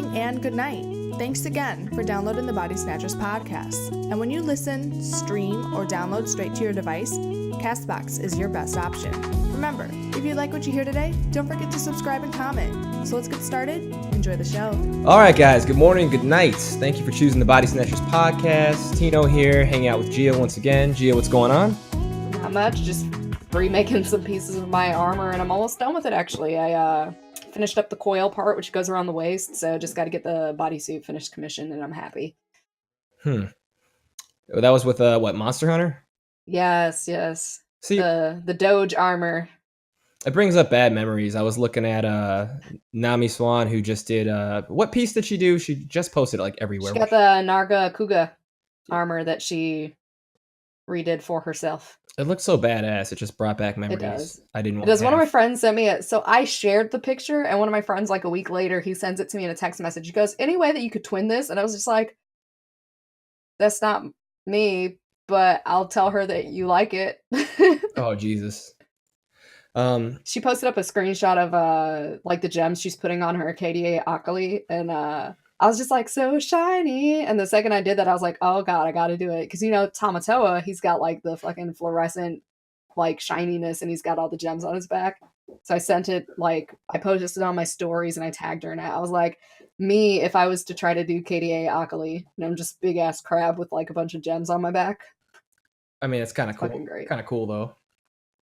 morning, and good night. Thanks again for downloading the Body Snatchers podcast. And when you listen, stream, or download straight to your device, Castbox is your best option. Remember, if you like what you hear today, don't forget to subscribe and comment. So let's get started. Enjoy the show. All right, guys. Good morning, good night. Thank you for choosing the Body Snatchers podcast. Tino here, hanging out with Gia once again. Gia, what's going on? Not much, just remaking some pieces of my armor, and I'm almost done with it, actually. I finished up the coil part, which goes around the waist, so just got to get the bodysuit finished commissioned, and I'm happy. That was with, Monster Hunter? Yes. See, the Doge armor. it brings up bad memories. I was looking at Nami Swan, who just did, what piece did she do? She just posted it, like, everywhere. She got the Narga Kuga armor that she redid for herself. It looks so badass. It just brought back memories. It does. I didn't want It does. to One of have. my friends sent me it. So I shared the picture, and one of my friends, like a week later, he sends it to me in a text message. He goes, "Any way that you could twin this?" And I was just like, "That's not me, but I'll tell her that you like it." Oh, Jesus. She posted up a screenshot of like the gems she's putting on her KDA Akali, and I was just like, so shiny. And the second I did that, I was like, oh god, I gotta do it. Because Tamatoa, he's got like the fucking fluorescent like shininess, and he's got all the gems on his back. So I sent it, like, I posted it on my stories and I tagged her in it. I was like, me, if I was to try to do KDA Akali, and I'm just big ass crab with like a bunch of gems on my back. I mean, it's kind of cool. Fucking great. Kind of cool, though.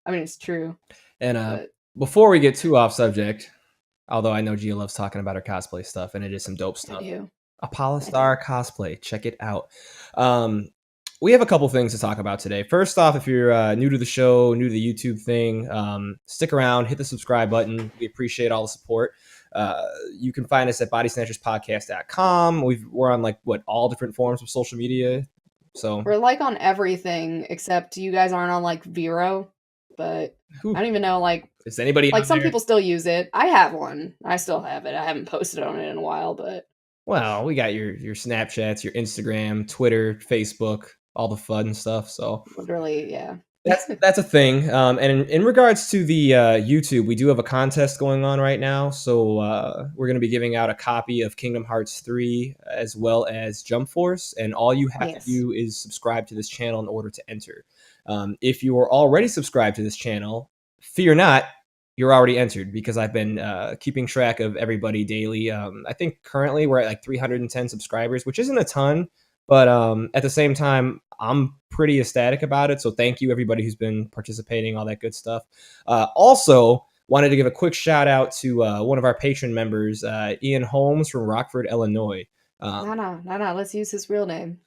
I mean, it's true. And But before we get too off subject, although I know Gia loves talking about her cosplay stuff, and it is some dope I stuff. do. Apollo Star cosplay. Check it out. We have a couple things to talk about today. First off, if you're new to the show, new to the YouTube thing, stick around, hit the subscribe button. We appreciate all the support. You can find us at bodysnatcherspodcast.com. We're on all different forms of social media. So We're like on everything except you guys aren't on like Vero, but I don't even know is anybody like out some there? people still use it. I have one. I still have it. I haven't posted on it in a while, but Well, we got your Snapchats, your Instagram, Twitter, Facebook, all the fun stuff. So literally, yeah. that's a thing. And in regards to the YouTube, we do have a contest going on right now. So we're going to be giving out a copy of Kingdom Hearts 3 as well as Jump Force. And all you have Yes. to do is subscribe to this channel in order to enter. If you are already subscribed to this channel, fear not, you're already entered, because I've been keeping track of everybody daily. I think currently we're at like 310 subscribers, which isn't a ton. But at the same time, I'm pretty ecstatic about it. So thank you, everybody who's been participating, all that good stuff. Also, wanted to give a quick shout out to one of our patron members, Ian Holmes from Rockford, Illinois. No. Let's use his real name.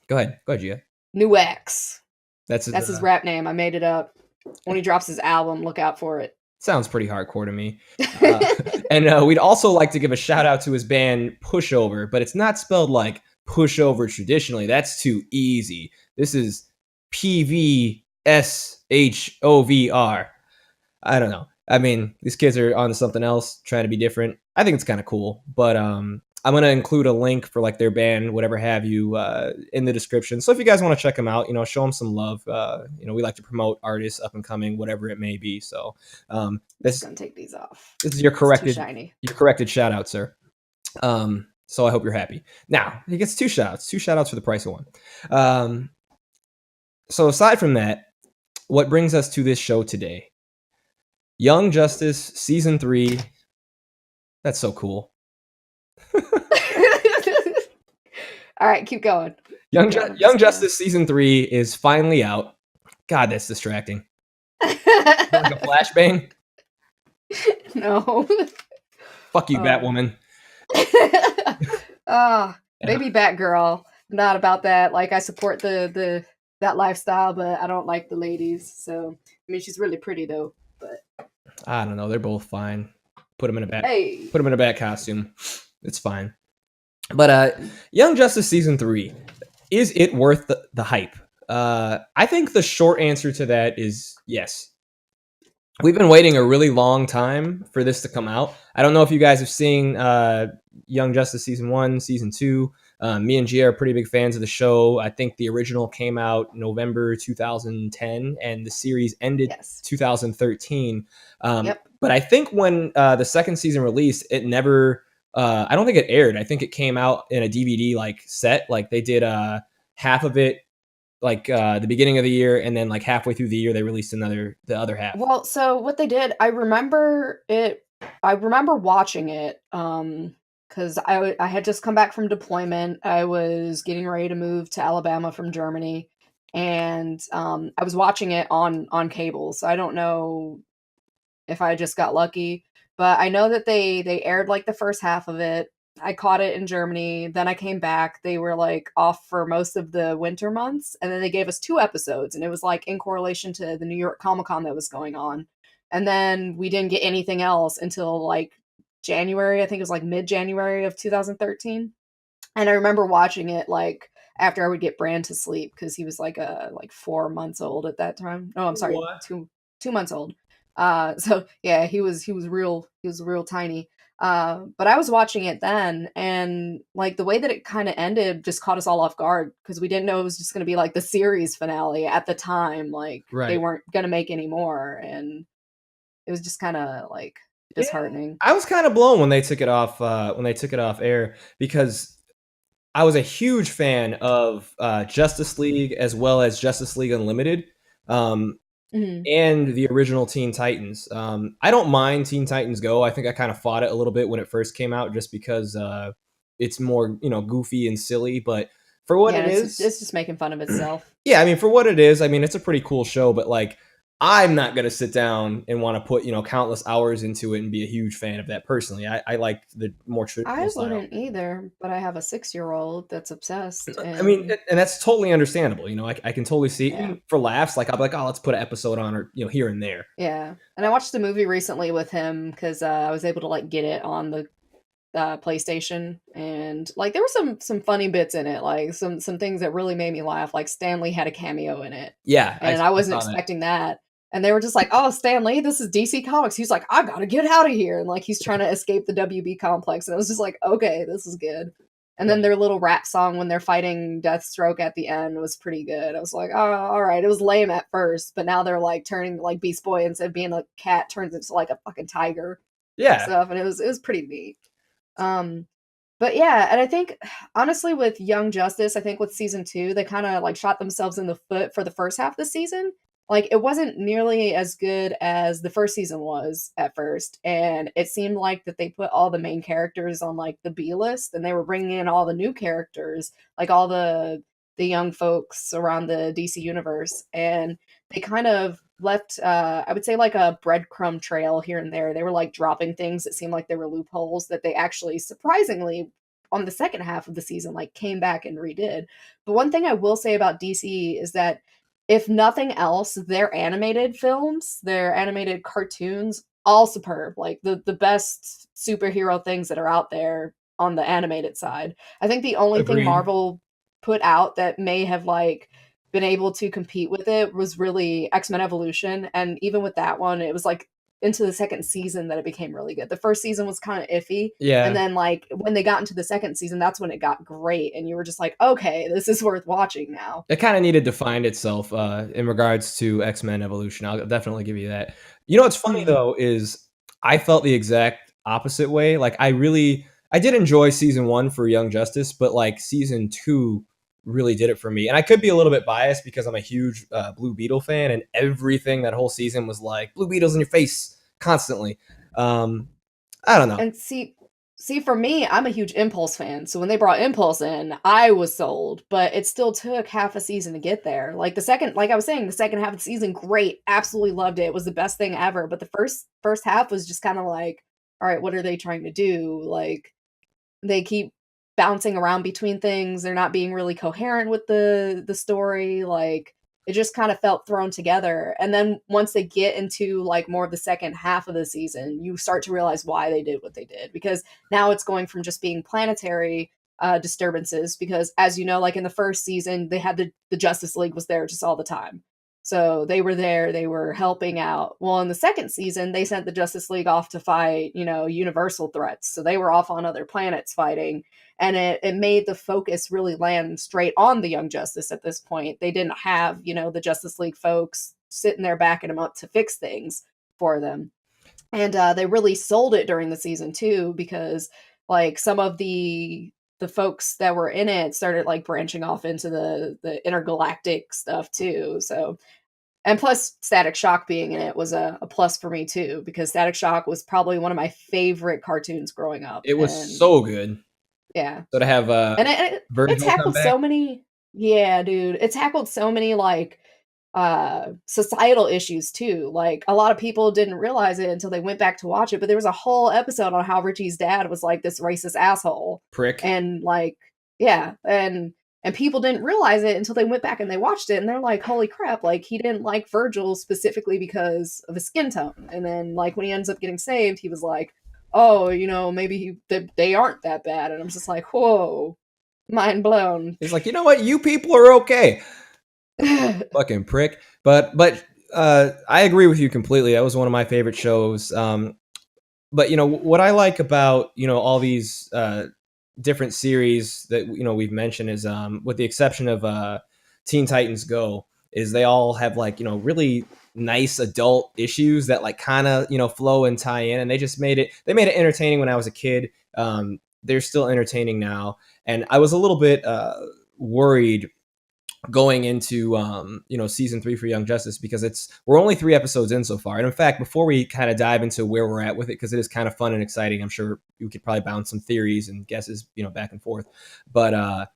Go ahead, Gia. New X. That's his rap name. I made it up. When he drops his album, look out for it. Sounds pretty hardcore to me. And we'd also like to give a shout out to his band Pushover, but it's not spelled like pushover traditionally. That's too easy. This is PVSHOVR. I don't know. I mean, these kids are on to something else, trying to be different. I think it's kind of cool, but I'm going to include a link for like their band, whatever have you, in the description. So if you guys want to check them out, show them some love. We like to promote artists up and coming, whatever it may be. So This is gonna take these off. This is your corrected shout out, sir. So I hope you're happy. Now he gets two shout outs for the price of one. So aside from that, what brings us to this show today? Young Justice season 3. That's so cool. All right, keep going. Young Justice season 3 is finally out. God, that's distracting. Like a flashbang. No. Fuck you, Batwoman. Maybe Batgirl. Not about that. Like, I support that lifestyle, but I don't like the ladies. So I mean, she's really pretty though. But I don't know. They're both fine. Put them in a bat costume. It's fine. But Young Justice season 3, is it worth the hype? I think the short answer to that is yes. We've been waiting a really long time for this to come out. I don't know if you guys have seen Young Justice season 1, season 2. Me and Gia are pretty big fans of the show. I think the original came out November 2010, and the series ended 2013. But I think when the second season released, it never I don't think it aired. I think it came out in a DVD like set. Like they did half of it like the beginning of the year, and then like halfway through the year they released the other half. Well, so what they did, I remember watching it because I had just come back from deployment. I was getting ready to move to Alabama from Germany, and I was watching it on cable. So I don't know if I just got lucky, but I know that they aired like the first half of it. I caught it in Germany. Then I came back. They were like off for most of the winter months. And then they gave us 2 episodes. And it was like in correlation to the New York Comic Con that was going on. And then we didn't get anything else until like January. I think it was like mid January of 2013. And I remember watching it like after I would get Brand to sleep because he was like 4 months old at that time. No, I'm sorry, What? 2 months old. So yeah, he was real tiny. But I was watching it then, and like the way that it kind of ended just caught us all off guard because we didn't know it was just going to be like the series finale at the time. Like they weren't going to make any more, and it was just kind of like disheartening. Yeah, I was kind of blown when they took it off air because I was a huge fan of Justice League as well as Justice League Unlimited. And the original Teen Titans. I don't mind Teen Titans Go. I think I kind of fought it a little bit when it first came out just because it's more, goofy and silly. But for what it is... It's just making fun of itself. Yeah, I mean, for what it is, I mean, it's a pretty cool show. But, like, I'm not going to sit down and want to put, countless hours into it and be a huge fan of that personally. I like the more traditional style. I wouldn't either, but I have a 6-year-old that's obsessed. And... I mean, and that's totally understandable. I can totally see it for laughs. Like, I'll be like, oh, let's put an episode on or, here and there. Yeah. And I watched the movie recently with him because I was able to, like, get it on the PlayStation. And, like, there were some funny bits in it. Like, some things that really made me laugh. Like, Stan Lee had a cameo in it. Yeah. And I wasn't expecting that. And they were just like, oh, Stan Lee, this is DC Comics. He's like, I gotta get out of here. And like, he's trying to escape the WB complex. And I was just like, okay, this is good. And then their little rap song when they're fighting Deathstroke at the end was pretty good. I was like, oh, all right. It was lame at first, but now they're like turning like Beast Boy instead of being a cat turns into like a fucking tiger. Yeah. And stuff. And it was pretty neat. But yeah, and I think honestly with Young Justice, I think with season 2, they kind of like shot themselves in the foot for the first half of the season. Like, it wasn't nearly as good as the first season was at first, and it seemed like that they put all the main characters on, like, the B list, and they were bringing in all the new characters, like, all the young folks around the DC universe, and they kind of left, I would say, like, a breadcrumb trail here and there. They were, like, dropping things that seemed like they were loopholes that they actually, surprisingly, on the second half of the season, like, came back and redid. But one thing I will say about DC is that if nothing else, their animated films, their animated cartoons, all superb. Like the best superhero things that are out there on the animated side. I think the only thing Marvel put out that may have like been able to compete with it was really X-Men Evolution. And even with that one, it was like into the second season that it became really good. The first season was kind of iffy. Yeah. And then like when they got into the second season, that's when it got great. And you were just like, okay, this is worth watching now. It kind of needed to find itself in regards to X-Men Evolution. I'll definitely give you that. You know what's funny though is I felt the exact opposite way. Like I did enjoy season 1 for Young Justice, but like season 2 really did it for me. And I could be a little bit biased because I'm a huge Blue Beetle fan, and everything that whole season was like Blue Beetle's in your face constantly. I don't know. And see for me, I'm a huge Impulse fan. So when they brought Impulse in, I was sold, but it still took half a season to get there. Like I was saying, the second half of the season, great. Absolutely loved it. It was the best thing ever. But the first half was just kind of like, all right, what are they trying to do? Like they keep bouncing around between things. They're not being really coherent with the story. Like it just kind of felt thrown together. And then once they get into like more of the second half of the season, you start to realize why they did what they did, because now it's going from just being planetary disturbances, because as you know, like in the first season, they had the Justice League was there just all the time. So they were there, they were helping out. Well, in the second season, they sent the Justice League off to fight, universal threats. So they were off on other planets fighting. And it made the focus really land straight on the Young Justice at this point. They didn't have, the Justice League folks sitting there backing them up to fix things for them. And they really sold it during the season too, because like some of the folks that were in it started like branching off into the intergalactic stuff too. So, and plus Static Shock being in it was a plus for me too, because Static Shock was probably one of my favorite cartoons growing up. It was so good. Yeah. So to have and it tackled so many, yeah, dude, it tackled so many like societal issues too. Like a lot of people didn't realize it until they went back to watch it, but there was a whole episode on how Richie's dad was like this racist asshole prick, and like, yeah, and people didn't realize it until they went back and they watched it, and they're like, holy crap, like he didn't like Virgil specifically because of his skin tone. And then like when he ends up getting saved, he was like, oh, you know, maybe they aren't that bad. And I'm just like, whoa, mind blown. He's like, you know what, you people are okay. Fucking prick. But I agree with you completely. That was one of my favorite shows. But you know what I like about, you know, all these different series that, you know, we've mentioned is with the exception of Teen Titans Go, is they all have like, you know, really nice adult issues that like kind of, you know, flow and tie in, and they made it entertaining when I was a kid. They're still entertaining now, and I was a little bit worried going into you know, season 3 for Young Justice, because we're only 3 episodes in so far. And in fact, before we kind of dive into where we're at with it, because it is kind of fun and exciting, I'm sure you could probably bounce some theories and guesses, you know, back and forth. But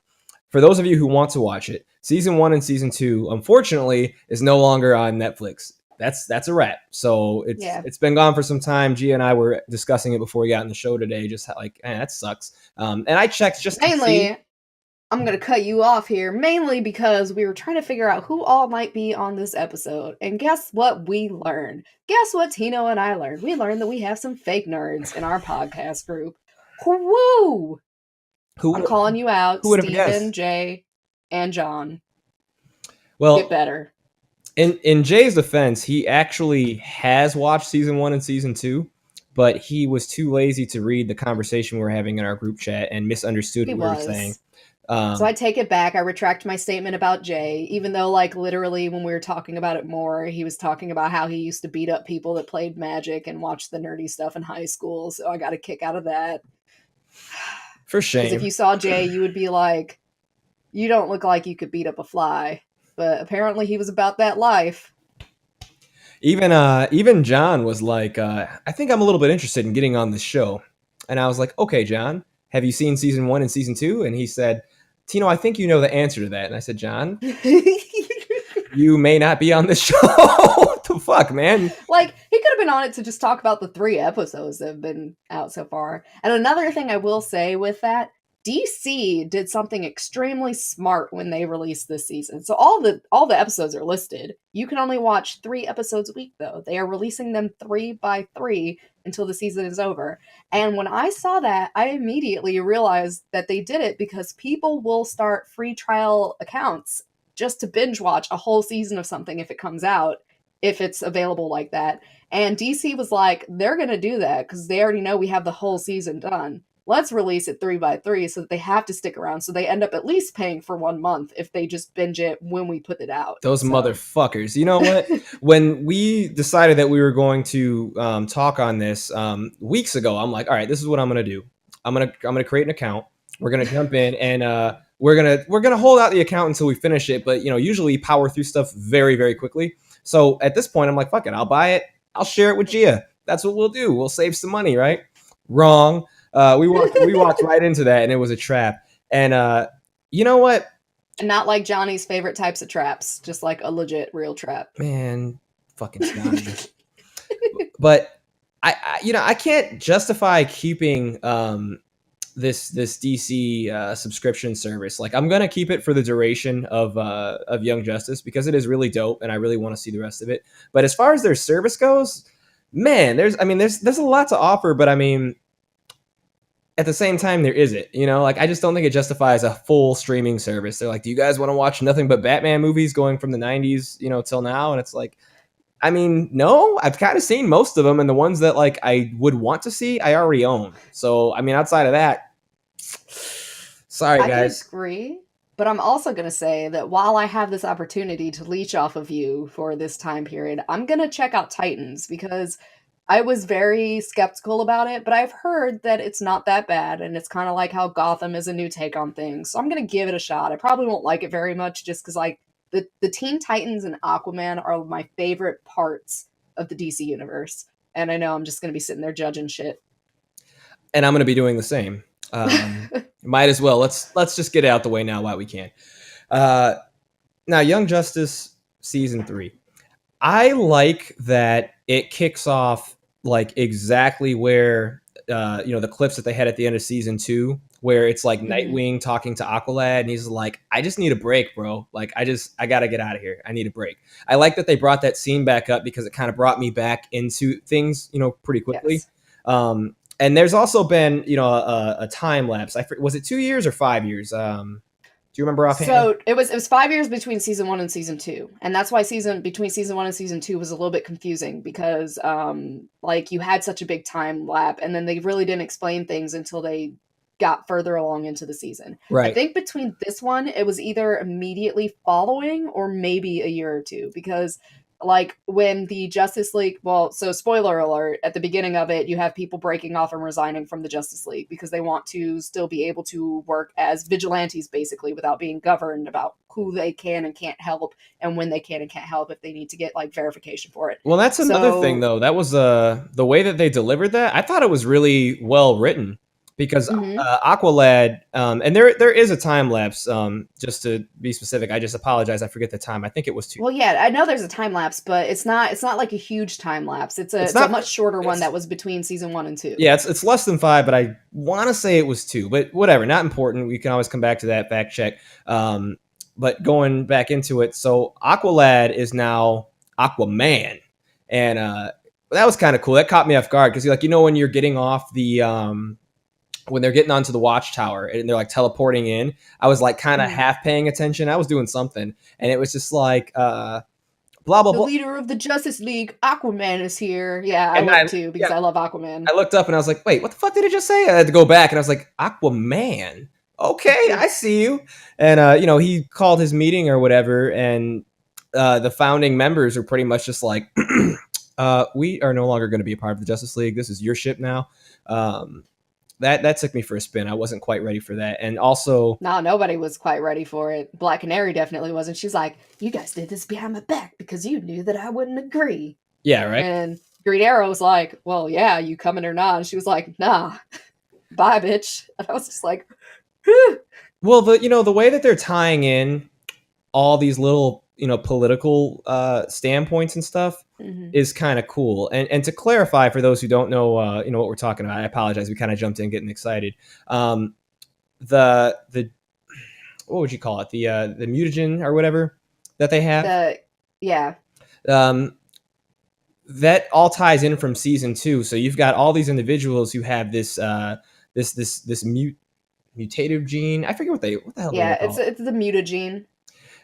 for those of you who want to watch it, season 1 and season 2 unfortunately is no longer on Netflix. That's a wrap. So it's been gone for some time. Gia and I were discussing it before we got in the show today, just like, that sucks. And I checked just mainly, I'm going to cut you off here, mainly because we were trying to figure out who all might be on this episode. And guess what we learned? Guess what Tino and I learned? We learned that we have some fake nerds in our podcast group. Woo! I'm calling you out, Stephen, Jay, and John. Well, get better. In Jay's defense, he actually has watched season 1 and season 2, but he was too lazy to read the conversation we were having in our group chat and misunderstood what we were saying. So I take it back. I retract my statement about Jay, even though like literally when we were talking about it more, he was talking about how he used to beat up people that played Magic and watched the nerdy stuff in high school. So I got a kick out of that. For shame. Because if you saw Jay, you would be like, you don't look like you could beat up a fly. But apparently he was about that life. Even John was like, I think I'm a little bit interested in getting on this show. And I was like, okay, John, have you seen season 1 and season 2? And he said, Tino, I think you know the answer to that. And I said, John, you may not be on this show. What the fuck, man? Like, he could have been on it to just talk about the 3 episodes that have been out so far. And another thing I will say with that, DC did something extremely smart when they released this season. So all the episodes are listed. You can only watch 3 episodes a week, though. They are releasing them 3 by 3 until the season is over. And when I saw that, I immediately realized that they did it because people will start free trial accounts just to binge watch a whole season of something if it comes out, if it's available like that. And DC was like, they're going to do that because they already know we have the whole season done. Let's release it 3 by 3 so that they have to stick around. So they end up at least paying for 1 month if they just binge it when we put it out. Those motherfuckers. You know what? When we decided that we were going to talk on this weeks ago, I'm like, all right, this is what I'm going to do. I'm going to create an account. We're going to jump in and we're going to hold out the account until we finish it. But, you know, usually power through stuff very, very quickly. So at this point, I'm like, fuck it. I'll buy it. I'll share it with Gia. That's what we'll do. We'll save some money, right? Wrong. We walked right into that, and it was a trap. And you know what? Not like Johnny's favorite types of traps, just like a legit real trap. Man, fucking Johnny. But I can't justify keeping this DC subscription service. Like, I'm gonna keep it for the duration of Young Justice because it is really dope, and I really want to see the rest of it. But as far as their service goes, man, there's a lot to offer, but I mean, at the same time, there isn't, you know, like, I just don't think it justifies a full streaming service. They're like, do you guys want to watch nothing but Batman movies going from the 90s, you know, till now? And it's like, I mean, no, I've kind of seen most of them. And the ones that like I would want to see, I already own. So, I mean, outside of that, sorry, guys. I disagree. But I'm also going to say that while I have this opportunity to leech off of you for this time period, I'm going to check out Titans because I was very skeptical about it, but I've heard that it's not that bad, and it's kind of like how Gotham is a new take on things. So I'm gonna give it a shot. I probably won't like it very much, just because like the Teen Titans and Aquaman are my favorite parts of the DC universe, and I know I'm just gonna be sitting there judging shit. And I'm gonna be doing the same. Might as well. Let's just get it out the way now while we can. Now, Young Justice season 3. I like that it kicks off like exactly where the clips that they had at the end of season 2, where it's like Nightwing talking to Aqualad, and he's like, "I just need a break, bro. Like, I gotta get out of here. I need a break." I like that they brought that scene back up because it kind of brought me back into things, pretty quickly. Yes. And there's also been, a time lapse. Was it 2 years or 5 years? Do you remember offhand? So it was 5 years between season 1 and season 2, and that's why between season 1 and season 2 was a little bit confusing because like you had such a big time lapse, and then they really didn't explain things until they got further along into the season. Right. I think between this one, it was either immediately following or maybe a year or two, because like when the Justice League, so spoiler alert, at the beginning of it, you have people breaking off and resigning from the Justice League because they want to still be able to work as vigilantes, basically, without being governed about who they can and can't help and when they can and can't help if they need to get like verification for it. Well, that's another thing, though. That was the way that they delivered that. I thought it was really well written. Because Aqualad, and there is a time lapse. Just to be specific, I just apologize. I forget the time. I think it was 2. Well, yeah, I know there's a time lapse, but it's not like a huge time lapse. It's a much shorter one that was between season 1 and 2. Yeah, it's less than 5, but I want to say it was 2. But whatever, not important. We can always come back to that fact check. But going back into it, so Aqualad is now Aquaman, and that was kind of cool. That caught me off guard because when you're getting off the when they're getting onto the watchtower and they're like teleporting in, I was like kind of half paying attention. I was doing something, and it was just like blah blah blah. The leader of the Justice League, Aquaman, is here. Yeah, I looked too because I love Aquaman. I looked up and I was like, wait, what the fuck did it just say? I had to go back and I was like, Aquaman. Okay, I see you. And he called his meeting or whatever, and the founding members are pretty much just like, we are no longer going to be a part of the Justice League. This is your ship now. That took me for a spin. I wasn't quite ready for that. And also... No, nobody was quite ready for it. Black Canary definitely wasn't. She's like, you guys did this behind my back because you knew that I wouldn't agree. Yeah, right? And Green Arrow was like, well, yeah, you coming or not? And she was like, nah, bye, bitch. And I was just like, whew. Well, the way that they're tying in all these little, political standpoints and stuff is kind of cool. And to clarify for those who don't know, what we're talking about, I apologize. We kind of jumped in getting excited. The what would you call it? The mutagen or whatever that they have. That all ties in from season 2. So you've got all these individuals who have this mutative gene. I forget what the hell. Yeah, it's the mutagene.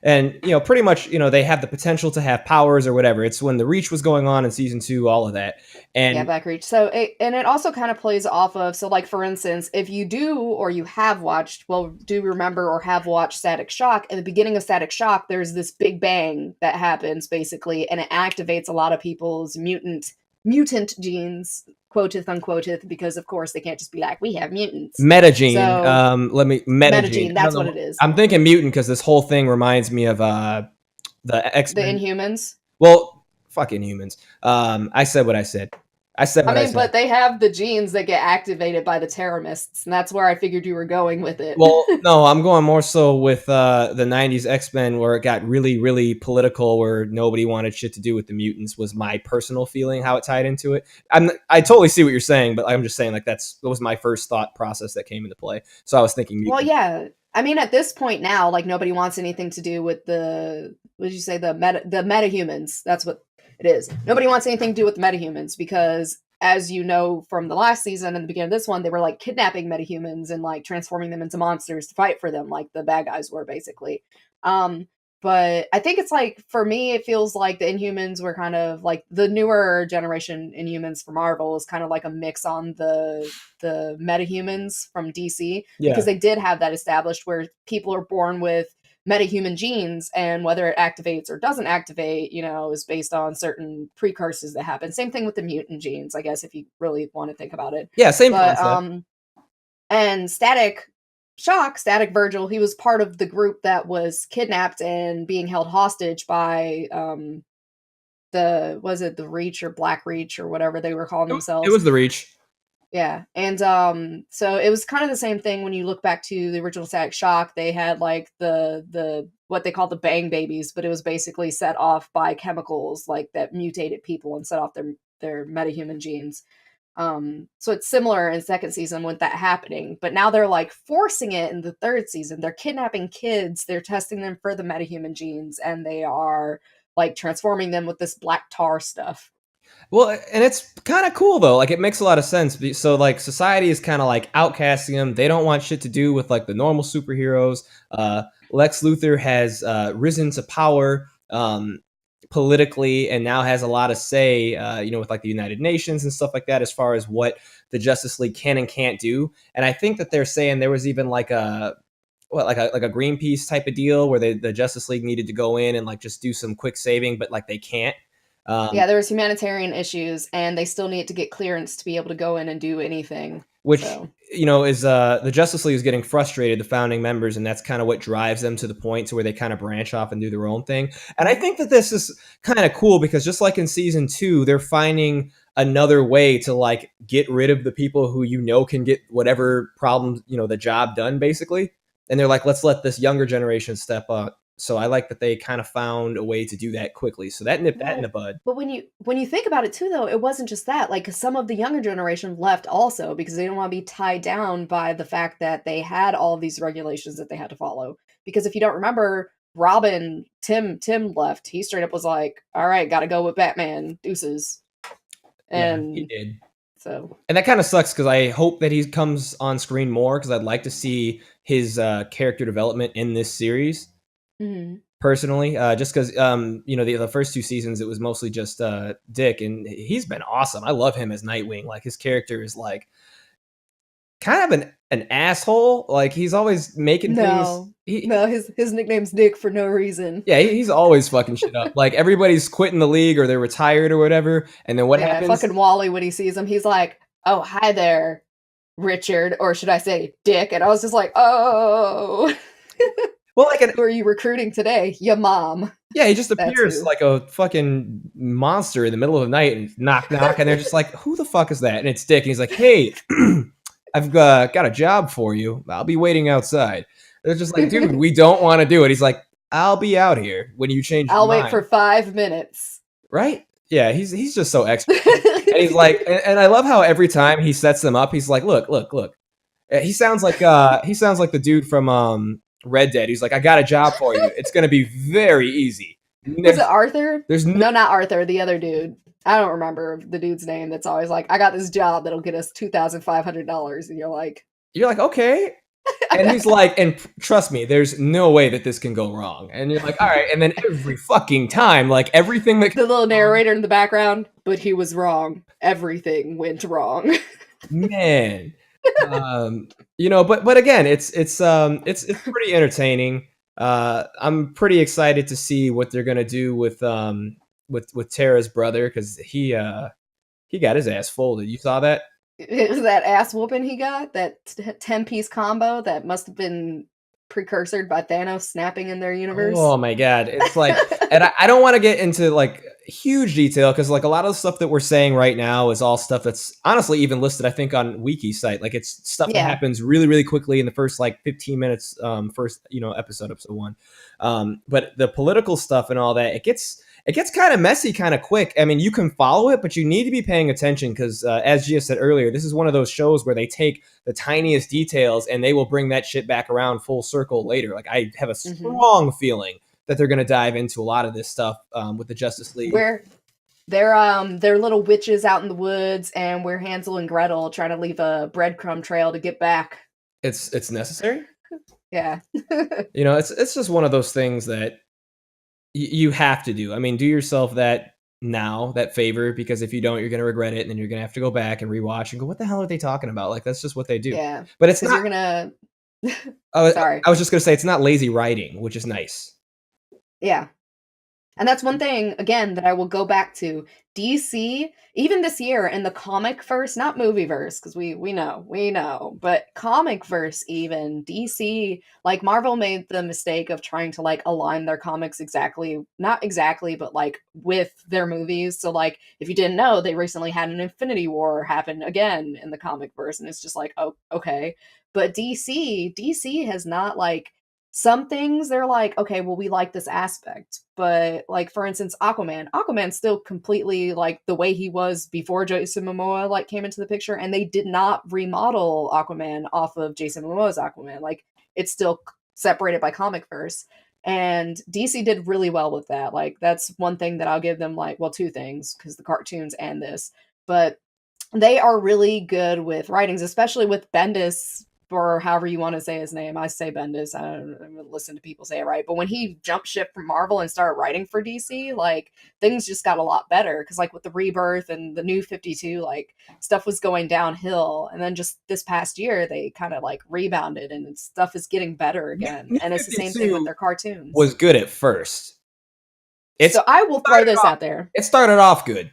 And, pretty much, they have the potential to have powers or whatever. It's when the Reach was going on in season 2, all of that. And yeah, Black Reach. So, it also kind of plays off of, so like, for instance, if you do or you have watched, do remember or have watched Static Shock, at the beginning of Static Shock, there's this big bang that happens, basically, and it activates a lot of people's mutant genes, quoteth unquoteth, because of course they can't just be like, we have mutants. Metagene. So, metagene. That's what it is. I'm thinking mutant because this whole thing reminds me of the X-Men. The Inhumans. Well, fuck Inhumans. I said what I said. I said. But they have the genes that get activated by the Terramists, and that's where I figured you were going with it. Well, no, I'm going more so with the 90s X-Men, where it got really, really political, where nobody wanted shit to do with the mutants, was my personal feeling, how it tied into it. I totally see what you're saying, but I'm just saying, like, that was my first thought process that came into play. So I was thinking mutants. Well, yeah. I mean, at this point now, like, nobody wants anything to do with the metahumans. That's what it is. Nobody wants anything to do with the metahumans because, as you know from the last season and the beginning of this one, they were like kidnapping metahumans and like transforming them into monsters to fight for them, like the bad guys were basically. But I think it's like, for me, it feels like the Inhumans were kind of like the newer generation Inhumans for Marvel is kind of like a mix on the metahumans from DC, because they did have that established where people are born with metahuman genes, and whether it activates or doesn't activate, is based on certain precursors that happen. Same thing with the mutant genes, I guess, if you really want to think about it. Yeah, same concept. And Static Virgil, he was part of the group that was kidnapped and being held hostage by the Reach or Black Reach or whatever they were calling themselves. It was the Reach. Yeah. And so it was kind of the same thing when you look back to the original Static Shock. They had like the what they called the bang babies, but it was basically set off by chemicals like that mutated people and set off their metahuman genes. So it's similar in second season with that happening, but now they're like forcing it in the third season. They're kidnapping kids, they're testing them for the metahuman genes, and they are like transforming them with this black tar stuff. Well, and it's kind of cool though. Like it makes a lot of sense. So like society is kind of like outcasting them. They don't want shit to do with like the normal superheroes. Lex Luthor has risen to power politically and now has a lot of say, with like the United Nations and stuff like that, as far as what the Justice League can and can't do. And I think that they're saying there was even like a Greenpeace type of deal where the Justice League needed to go in and like just do some quick saving, but like they can't. There was humanitarian issues, and they still need to get clearance to be able to go in and do anything. Which, is the Justice League is getting frustrated, the founding members, and that's kind of what drives them to the point to where they kind of branch off and do their own thing. And I think that this is kind of cool because just like in season 2, they're finding another way to like get rid of the people who can get whatever problems, the job done basically. And they're like, let's let this younger generation step up. So I like that they kind of found a way to do that quickly. So that nipped that in the bud. But when you think about it too, though, it wasn't just that. Like some of the younger generation left also because they didn't want to be tied down by the fact that they had all of these regulations that they had to follow. Because if you don't remember, Robin, Tim left. He straight up was like, "All right, got to go with Batman. Deuces." And he did. So, and that kind of sucks because I hope that he comes on screen more because I'd like to see his character development in this series. Mm-hmm. Personally, just because the first 2 seasons it was mostly just Dick, and he's been awesome. I love him as Nightwing. Like his character is like kind of an asshole. Like he's always making things. His nickname's Dick for no reason. Yeah, he's always fucking shit up. Like everybody's quitting the league or they're retired or whatever, and then what happens? Fucking Wally when he sees him, he's like, "Oh, hi there, Richard," or should I say Dick? And I was just like, "Oh." Well, who are you recruiting today? Your mom. Yeah, he just appears like a fucking monster in the middle of the night and knock, and they're just like, who the fuck is that? And it's Dick, and he's like, hey, I've got a job for you. I'll be waiting outside. They're just like, dude, we don't want to do it. He's like, I'll be out here when you change your mind. I'll wait for 5 minutes. Right? Yeah, he's just so expert. And he's like, and I love how every time he sets them up, he's like, look. He sounds like the dude from Red Dead. He's like, I got a job for you. It's going to be very easy. Is it Arthur? There's no, not Arthur. The other dude. I don't remember the dude's name. That's always like, I got this job that'll get us $2,500, and you're like, okay. And he's like, and trust me, there's no way that this can go wrong. And you're like, all right. And then every fucking time, like everything that the little narrator in the background, but he was wrong. Everything went wrong. Man. But again, it's pretty entertaining. I'm pretty excited to see what they're gonna do with Tara's brother because he got his ass folded. You saw that? It was that ass whooping he got, that 10-piece combo that must have been precursored by Thanos snapping in their universe. Oh my god, it's like, and I don't want to get into like huge detail because like a lot of the stuff that we're saying right now is all stuff that's honestly even listed I think on Wiki's site. Like it's stuff that happens really really quickly in the first like 15 minutes first episode 1. But the political stuff and all that, it gets kind of messy kind of quick. I mean, you can follow it, but you need to be paying attention because as Gia said earlier, this is one of those shows where they take the tiniest details and they will bring that shit back around full circle later. Like I have a strong feeling that they're going to dive into a lot of this stuff with the Justice League. Where they're little witches out in the woods, and we're Hansel and Gretel trying to leave a breadcrumb trail to get back. It's necessary. Yeah. It's just one of those things that you have to do. I mean, do yourself that favor, because if you don't, you're going to regret it, and then you're going to have to go back and rewatch and go, what the hell are they talking about? Like, that's just what they do. Yeah. But it's not... Sorry. I was just gonna say it's not lazy writing, which is nice. Yeah. And that's one thing, again, that I will go back to. DC, even this year in the comic verse, not movie verse, because we know, but comic verse even, DC, like Marvel made the mistake of trying to like align their comics not exactly, but like with their movies. So like, if you didn't know, they recently had an Infinity War happen again in the comic verse, and it's just like, oh, okay. But DC has not like some things they're like, okay, well, we like this aspect. But like, for instance, Aquaman's still completely like the way he was before Jason Momoa like came into the picture, and they did not remodel Aquaman off of Jason Momoa's Aquaman. Like, it's still separated by comic verse. And DC did really well with that. Like, that's one thing that I'll give them, like, well, two things, because the cartoons and this. But they are really good with writings, especially with Bendis, or however you want to say his name. I say Bendis. I don't listen to people say it right. But when he jumped ship from Marvel and started writing for DC, like, things just got a lot better. Because like with the Rebirth and the New 52, like, stuff was going downhill. And then just this past year, they kind of like rebounded and stuff is getting better again. And it's the same thing with their cartoons. Was good at first. So I will throw this out there. It started off good.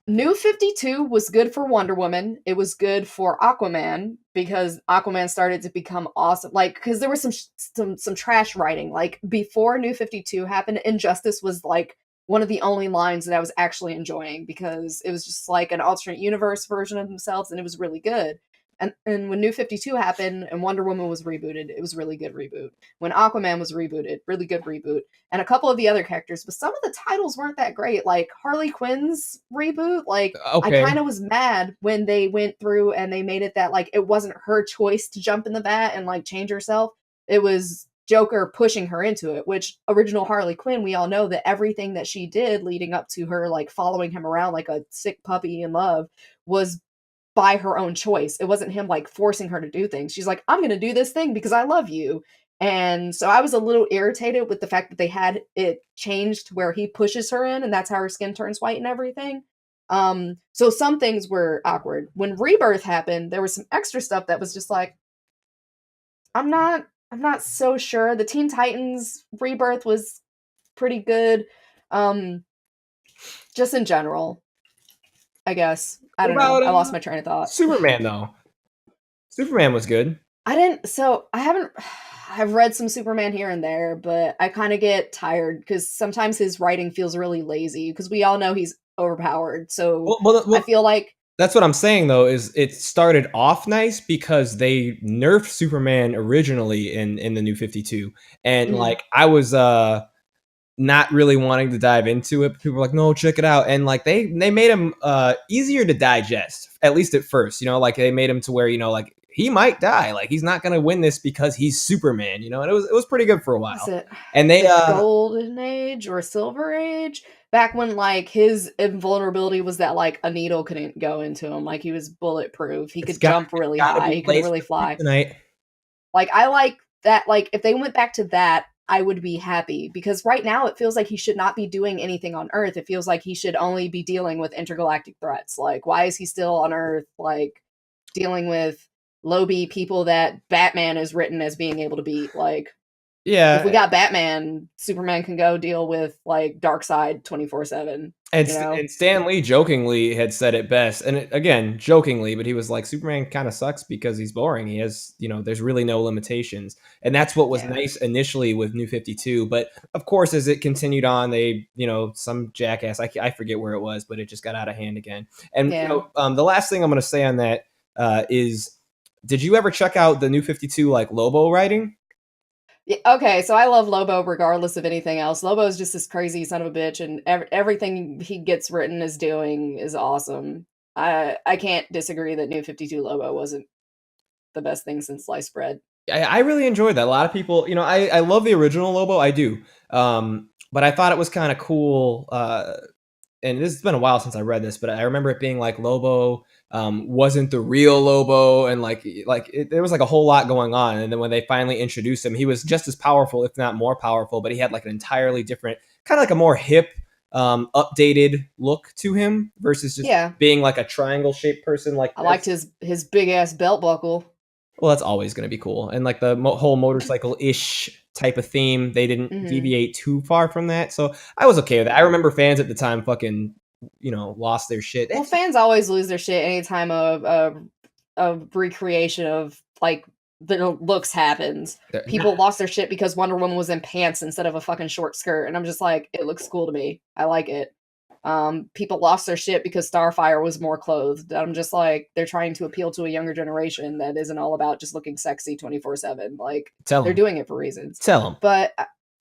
New 52 was good for Wonder Woman. It was good for Aquaman because Aquaman started to become awesome. Like, because there was some trash writing. Like, before New 52 happened, Injustice was like one of the only lines that I was actually enjoying because it was just like an alternate universe version of themselves, and it was really good. And when New 52 happened and Wonder Woman was rebooted, it was really good reboot. When Aquaman was rebooted, really good reboot. And a couple of the other characters, but some of the titles weren't that great. Like Harley Quinn's reboot, like, okay. I kind of was mad when they went through and they made it that like it wasn't her choice to jump in the vat and like change herself. It was Joker pushing her into it, which original Harley Quinn, we all know that everything that she did leading up to her like following him around like a sick puppy in love was by her own choice. It wasn't him like forcing her to do things. She's like, I'm going to do this thing because I love you. And so I was a little irritated with the fact that they had it changed where he pushes her in and that's how her skin turns white and everything. So some things were awkward. When Rebirth happened, there was some extra stuff that was just like, I'm not so sure. The Teen Titans Rebirth was pretty good. Just in general, I guess. I don't know. I lost my train of thought. Superman, though. Superman was good. I've read some Superman here and there, but I kind of get tired because sometimes his writing feels really lazy because we all know he's overpowered. So I feel like... That's what I'm saying, though, is it started off nice because they nerfed Superman originally in the New 52. And, like, I was... not really wanting to dive into it, but people were like, no, check it out. And like they made him easier to digest, at least at first, you know, like they made him to where, you know, like he might die, like he's not gonna win this because he's Superman, you know, and it was pretty good for a while. And they Golden Age or Silver Age, back when like his invulnerability was that like a needle couldn't go into him, like he was bulletproof, he could jump really high, he could really fly. Tonight. Like I like that, like if they went back to that, I would be happy because right now it feels like he should not be doing anything on Earth. It feels like he should only be dealing with intergalactic threats. Like, why is he still on Earth, like, dealing with low-B people that Batman is written as being able to beat? Like, yeah, if we got Batman, Superman can go deal with, like, Darkseid 24/7. And, and Stan Lee jokingly had said it best. And again, jokingly, but he was like, Superman kind of sucks because he's boring. He has, you know, there's really no limitations. And that's what was nice initially with New 52. But of course, as it continued on, they, you know, some jackass, I forget where it was, but it just got out of hand again. And, you know, the last thing I'm going to say on that is, did you ever check out the New 52, like, Lobo writing? Okay, so I love Lobo regardless of anything else. Lobo is just this crazy son of a bitch, and everything he gets written is doing is awesome. I can't disagree that New 52 Lobo wasn't the best thing since sliced bread. I really enjoyed that. A lot of people, you know, I love the original Lobo, I do. But I thought it was kind of cool. And this has been a while since I read this, but I remember it being like Lobo wasn't the real Lobo, and there was like a whole lot going on. And then when they finally introduced him, he was just as powerful, if not more powerful, but he had like an entirely different, kind of like a more hip, updated look to him versus just being like a triangle shaped person. Like I liked his big ass belt buckle. Well, that's always going to be cool. And like the whole motorcycle-ish type of theme, they didn't deviate too far from that. So I was okay with it. I remember fans at the time fucking, lost their shit. Well, fans always lose their shit anytime a recreation of like the looks happens. People lost their shit because Wonder Woman was in pants instead of a fucking short skirt. And I'm just like, it looks cool to me. I like it. People lost their shit because Starfire was more clothed. I'm just like, they're trying to appeal to a younger generation that isn't all about just looking sexy 24/7. Like, they're doing it for reasons. Tell them. But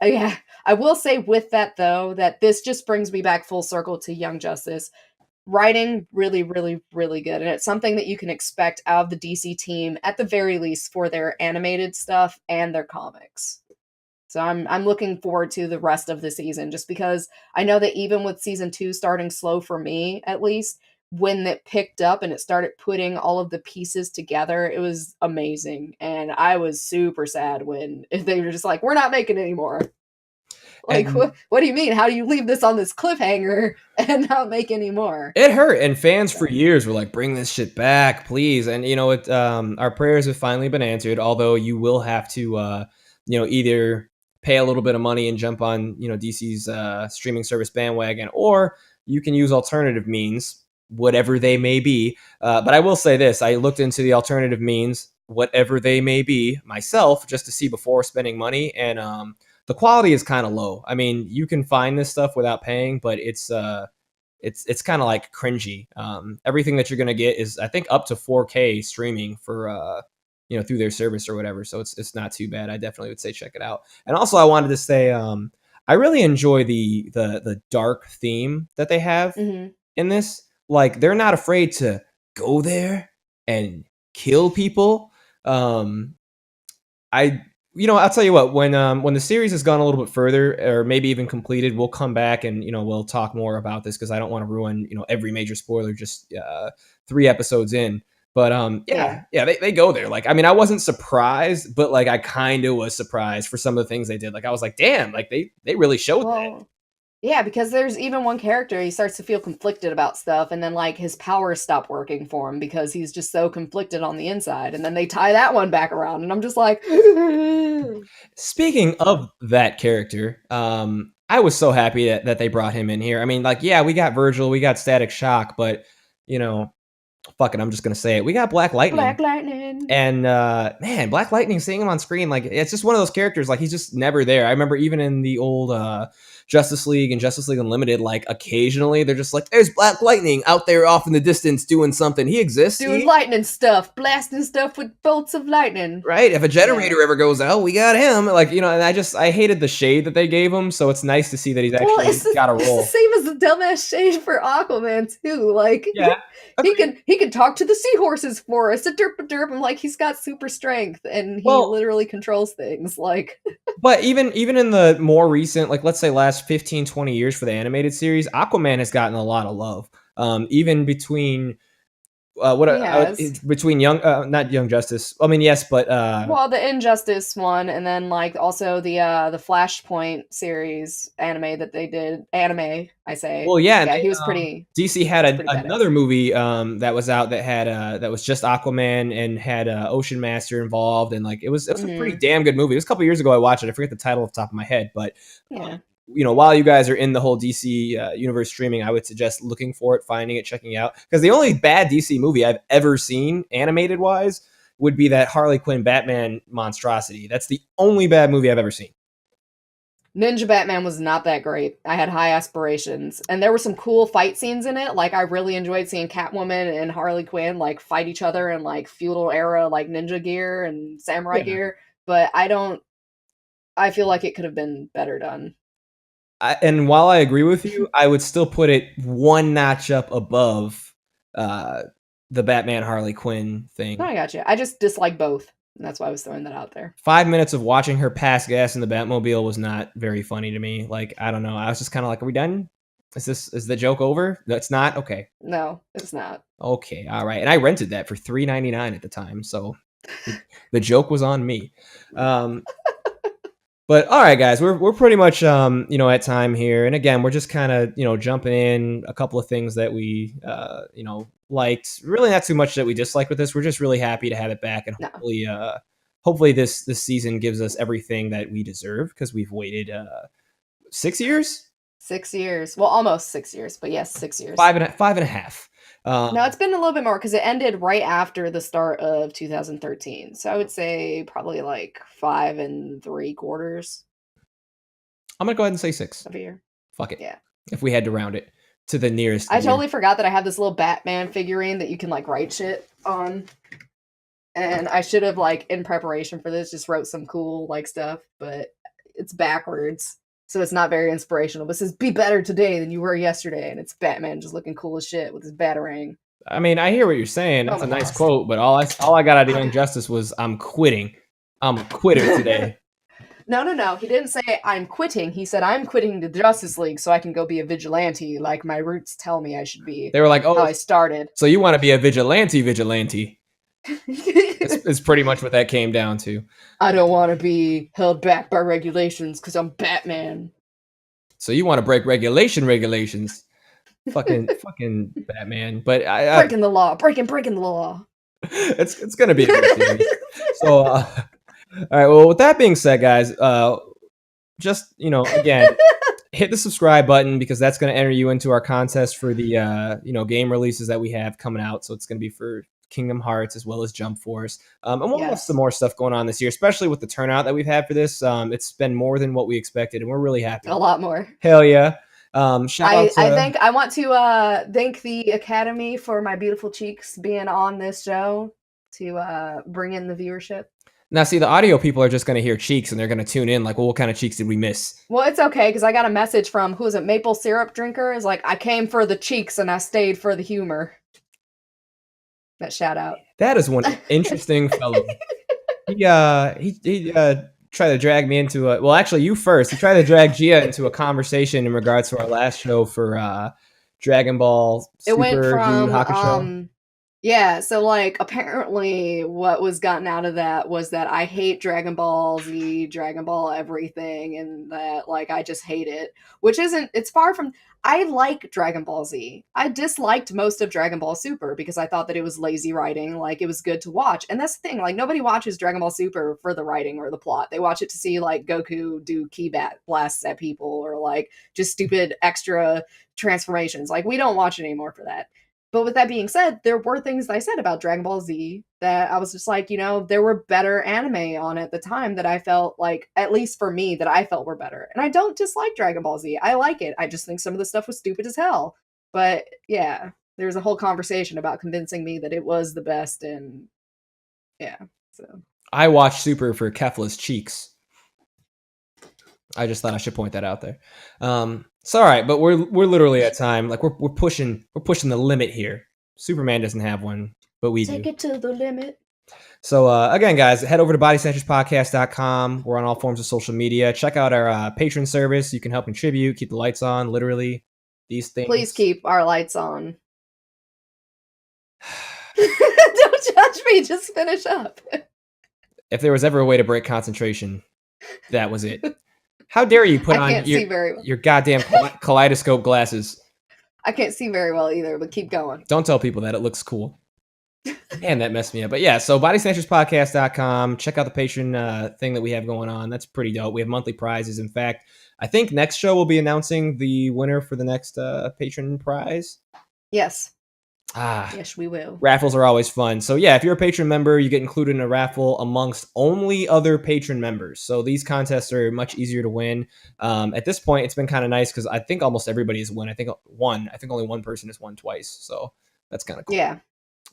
yeah, I will say with that though, that this just brings me back full circle to Young Justice. Writing really, really, really good. And it's something that you can expect out of the DC team at the very least for their animated stuff and their comics. So I'm looking forward to the rest of the season, just because I know that even with season 2 starting slow for me, at least, when it picked up and it started putting all of the pieces together, it was amazing. And I was super sad when they were just like, we're not making any more. Like, what do you mean? How do you leave this on this cliffhanger and not make any more? It hurt. And fans for years were like, bring this shit back, please. And, our prayers have finally been answered, although you will have to, either pay a little bit of money and jump on, DC's streaming service bandwagon, or you can use alternative means, whatever they may be. But I will say this, I looked into the alternative means, whatever they may be, myself, just to see before spending money. And the quality is kind of low. I mean, you can find this stuff without paying, but it's kind of like cringy. Everything that you're going to get is, I think, up to 4K streaming for, through their service or whatever. So it's not too bad. I definitely would say check it out. And also I wanted to say, I really enjoy the dark theme that they have in this. Like, they're not afraid to go there and kill people. I'll tell you what, when the series has gone a little bit further, or maybe even completed, we'll come back and, we'll talk more about this, because I don't want to ruin, every major spoiler just 3 episodes in. But they go there. Like, I mean, I wasn't surprised, but like, I kind of was surprised for some of the things they did. Like, I was like, damn, like they really showed that. Yeah, because there's even one character, he starts to feel conflicted about stuff, and then like his powers stop working for him because he's just so conflicted on the inside, and then they tie that one back around, and I'm just like Speaking of that character, I was so happy that they brought him in here. I mean, like, yeah, we got Virgil, we got Static Shock, but fuck it, I'm just gonna say it. We got Black Lightning. And man, Black Lightning, seeing him on screen, like, it's just one of those characters, like, he's just never there. I remember even in the old Justice League and Justice League Unlimited, like, occasionally they're just like, there's Black Lightning out there off in the distance doing something. He exists. Doing lightning stuff, blasting stuff with bolts of lightning. Right? If a generator ever goes out, we got him. Like, and I hated the shade that they gave him, so it's nice to see that he's actually got a role. It's the same as the dumbass shade for Aquaman too. Like, yeah. Okay. He can talk to the seahorses for us. A derp, and like, he's got super strength and he literally controls things. Like, but even in the more recent, like, let's say last 15, 20 years for the animated series, Aquaman has gotten a lot of love. Even between between not Young Justice. I mean, yes, but the Injustice one, and then like also the Flashpoint series anime that they did. I say. Well, yeah, he was pretty. DC had another movie that was out that had that was just Aquaman and had Ocean Master involved, and like it was a pretty damn good movie. It was a couple years ago I watched it. I forget the title off the top of my head, but yeah. While you guys are in the whole DC universe streaming, I would suggest looking for it, finding it, checking it out. Because the only bad DC movie I've ever seen, animated wise, would be that Harley Quinn Batman monstrosity. That's the only bad movie I've ever seen. Ninja Batman was not that great. I had high aspirations, and there were some cool fight scenes in it. Like, I really enjoyed seeing Catwoman and Harley Quinn like fight each other in like feudal era like ninja gear and samurai gear. But I feel like it could have been better done. And while I agree with you, I would still put it one notch up above the Batman Harley Quinn thing. No, I got you. I just dislike both. And that's why I was throwing that out there. 5 minutes of watching her pass gas in the Batmobile was not very funny to me. Like, I don't know. I was just kind of like, are we done? Is the joke over? That's not? Okay. No, it's not. Okay. All right. And I rented that for $3.99 at the time. So the joke was on me. But all right, guys, we're pretty much at time here, and again, we're just kind of jumping in a couple of things that we liked. Really not too much that we disliked with this. We're just really happy to have it back, and hopefully this season gives us everything that we deserve, because we've waited 6 years. 6 years. Well, almost 6 years, but yes, 6 years. Five and a half. No, it's been a little bit more because it ended right after the start of 2013. So I would say probably like 5 3/4. I'm gonna go ahead and say 6. Of a year. Fuck it. Yeah. If we had to round it to the nearest. I totally forgot that I have this little Batman figurine that you can like write shit on. And I should have, like, in preparation for this, just wrote some cool like stuff, but it's backwards. So it's not very inspirational. But it says, "Be better today than you were yesterday." And it's Batman just looking cool as shit with his Batarang. I mean, I hear what you're saying. That's a nice quote, but all I got out of Young Justice was, "I'm quitting. I'm a quitter today." No. He didn't say, "I'm quitting." He said, "I'm quitting the Justice League so I can go be a vigilante like my roots tell me I should be." They were like, "Oh, how I started." So you want to be a vigilante. It's pretty much what that came down to. I don't want to be held back by regulations because I'm Batman. So you want to break regulations. fucking Batman. But breaking the law. Breaking the law. It's going to be a good series. So, all right. Well, with that being said, guys, just, again, hit the subscribe button, because that's going to enter you into our contest for the, game releases that we have coming out. So it's going to be for Kingdom Hearts as well as Jump Force. And we'll have some more stuff going on this year, especially with the turnout that we've had for this. It's been more than what we expected, and we're really happy. A lot more. Hell yeah. I want to thank the Academy for my beautiful cheeks being on this show to bring in the viewership. Now, see, the audio people are just going to hear cheeks, and they're going to tune in like, well, what kind of cheeks did we miss? Well, it's okay, because I got a message from, who is it, Maple Syrup Drinker? Is like, "I came for the cheeks and I stayed for the humor." That shout out. That is one interesting fellow. He tried to drag me into actually, you first. He tried to drag Gia into a conversation in regards to our last show for Dragon Ball Super. It went from Hakusho. Yeah, so like apparently what was gotten out of that was that I hate Dragon Ball Z, Dragon Ball everything, and that like I just hate it. Which it's far from. I like Dragon Ball Z. I disliked most of Dragon Ball Super because I thought that it was lazy writing, like it was good to watch. And that's the thing, like nobody watches Dragon Ball Super for the writing or the plot. They watch it to see like Goku do ki blasts at people, or like just stupid extra transformations. Like we don't watch it anymore for that. But with that being said, there were things that I said about Dragon Ball Z that I was just like, there were better anime on at the time that I felt like, at least for me, that I felt were better. And I don't dislike Dragon Ball Z. I like it. I just think some of the stuff was stupid as hell. But yeah, there's a whole conversation about convincing me that it was the best. And yeah, so. I watched Super for Kefla's cheeks. I just thought I should point that out there. So all right, but we're literally at time. Like we're pushing the limit here. Superman doesn't have one, but we do. Take it to the limit. So again, guys, head over to bodysnatcherspodcast.com. We're on all forms of social media. Check out our Patreon service. You can help contribute, keep the lights on. Literally, these things. Please keep our lights on. Don't judge me. Just finish up. If there was ever a way to break concentration, that was it. How dare you put on your goddamn kaleidoscope glasses? I can't see very well either, but keep going. Don't tell people that. It looks cool. Man, that messed me up. But yeah, so bodysnatcherspodcast.com. Check out the Patreon thing that we have going on. That's pretty dope. We have monthly prizes. In fact, I think next show we'll be announcing the winner for the next patron prize. Yes. Yes, we will. Raffles are always fun. So yeah, if you're a patron member, you get included in a raffle amongst only other patron members. So these contests are much easier to win. At this point, it's been kind of nice because I think almost everybody has won. I think only one person has won twice. So that's kind of cool. Yeah.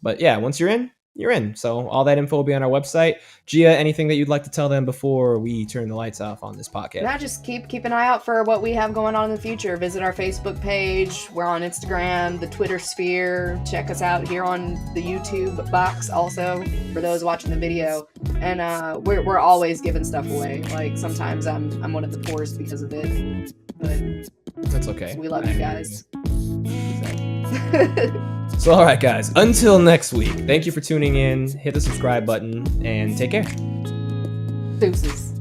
But yeah, once you're in, you're in. So all that info will be on our website. Gia, anything that you'd like to tell them before we turn the lights off on this podcast? Now just keep an eye out for what we have going on in the future. Visit our Facebook page. We're on Instagram, the Twitter sphere. Check us out here on the YouTube box also for those watching the video. And we're always giving stuff away. Like sometimes I'm one of the poorest because of it. But that's okay. We love you guys. So, all right, guys, until next week, thank you for tuning in. Hit the subscribe button and take care. Deuces.